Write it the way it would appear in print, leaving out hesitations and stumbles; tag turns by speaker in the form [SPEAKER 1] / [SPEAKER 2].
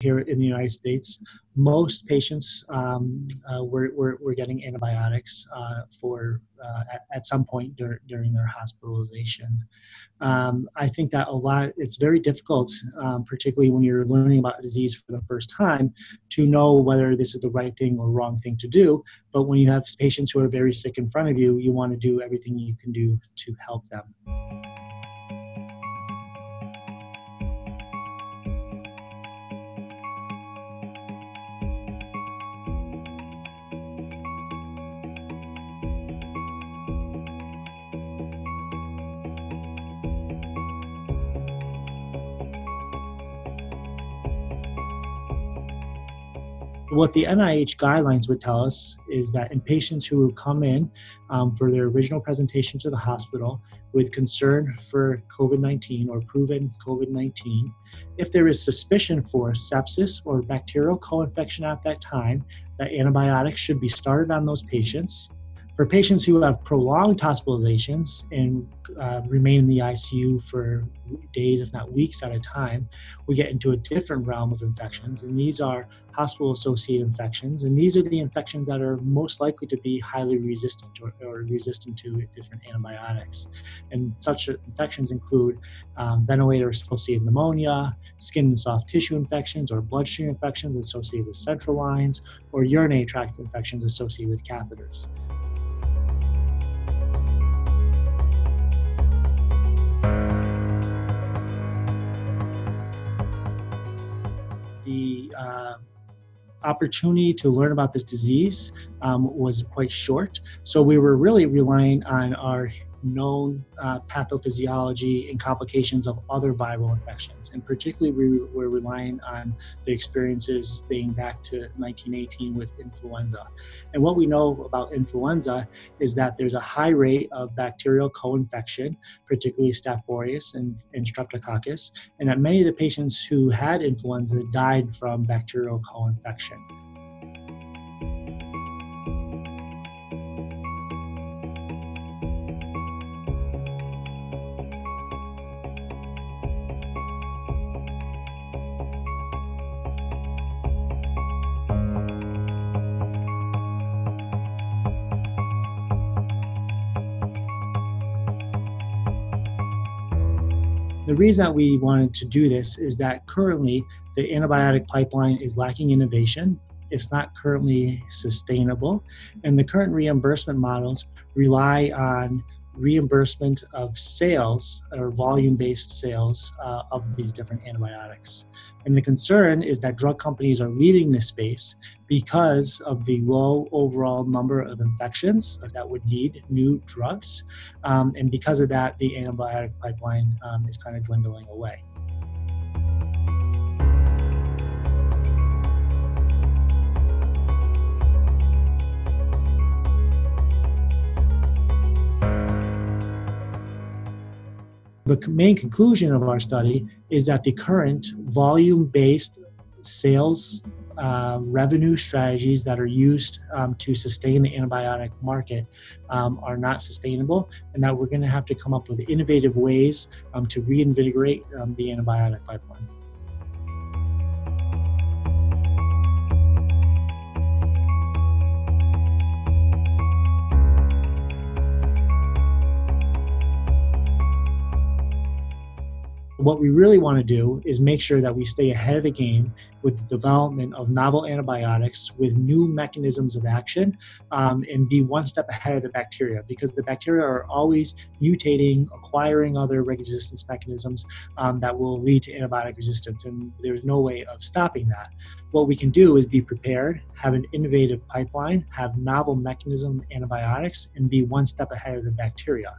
[SPEAKER 1] here in the United States, most patients were getting antibiotics at some point during their hospitalization. I think that it's very difficult, particularly when you're learning about a disease for the first time, to know whether this is the right thing or wrong thing to do. But when you have patients who are very sick in front of you, you want to do everything you can do to help them. What the NIH guidelines would tell us is that in patients who come in for their original presentation to the hospital with concern for COVID-19 or proven COVID-19, if there is suspicion for sepsis or bacterial co-infection at that time, that antibiotics should be started on those patients. For patients who have prolonged hospitalizations and remain in the ICU for days, if not weeks at a time, we get into a different realm of infections, and these are hospital-associated infections, and these are the infections that are most likely to be highly resistant or resistant to different antibiotics. And such infections include ventilator-associated pneumonia, skin and soft tissue infections, or bloodstream infections associated with central lines, or urinary tract infections associated with catheters. The opportunity to learn about this disease was quite short, so we were really relying on our known pathophysiology and complications of other viral infections. And particularly, we were relying on the experiences dating back to 1918 with influenza. And what we know about influenza is that there's a high rate of bacterial co-infection, particularly Staph aureus and Streptococcus, and that many of the patients who had influenza died from bacterial co-infection. The reason that we wanted to do this is that currently the antibiotic pipeline is lacking innovation. It's not currently sustainable, and the current reimbursement models rely on reimbursement of sales or volume-based sales of these different antibiotics. And the concern is that drug companies are leaving this space because of the low overall number of infections that would need new drugs. And because of that, the antibiotic pipeline is kind of dwindling away. The main conclusion of our study is that the current volume-based sales revenue strategies that are used to sustain the antibiotic market are not sustainable, and that we're going to have to come up with innovative ways to reinvigorate the antibiotic pipeline. What we really want to do is make sure that we stay ahead of the game with the development of novel antibiotics with new mechanisms of action and be one step ahead of the bacteria, because the bacteria are always mutating, acquiring other resistance mechanisms that will lead to antibiotic resistance, and there's no way of stopping that. What we can do is be prepared, have an innovative pipeline, have novel mechanism antibiotics, and be one step ahead of the bacteria.